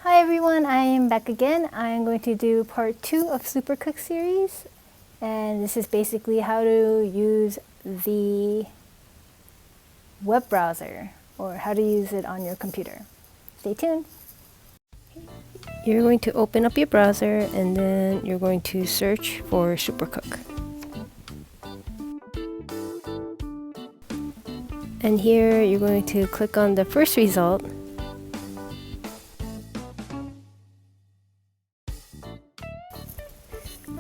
Hi everyone, I am back again. I am going to do part 2 of Supercook series, and this is basically how to use the web browser or how to use it on your computer. Stay tuned. You're going to open up your browser and then you're going to search for Supercook. And here you're going to click on the first result.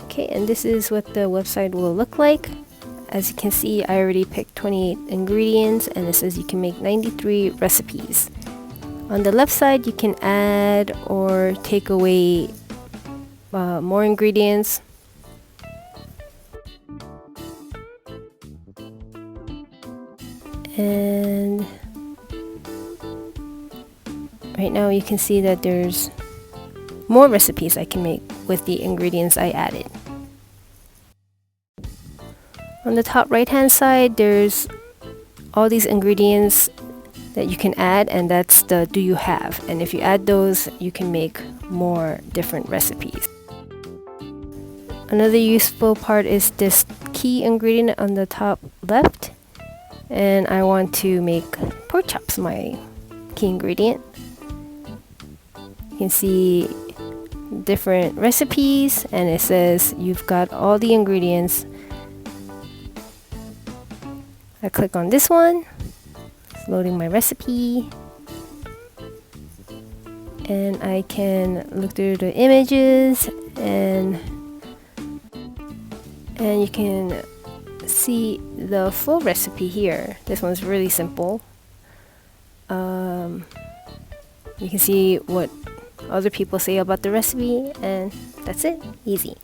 Okay, and this is what the website will look like. As you can see, I already picked 28 ingredients and it says you can make 93 recipes. On the left side, you can add or take away more ingredients. And right now you can see that there's more recipes I can make with the ingredients I added. On the top right hand side, there's all these ingredients that you can add, and that's the do you have, and if you add those you can make more different recipes. Another useful part is this key ingredient on the top left, and I want to make pork chops my key ingredient. You can see different recipes and it says you've got all the ingredients. I click on this one, it's loading my recipe, and I can look through the images and you can see the full recipe here. This one's really simple. You can see what other people say about the recipe, and that's it. Easy.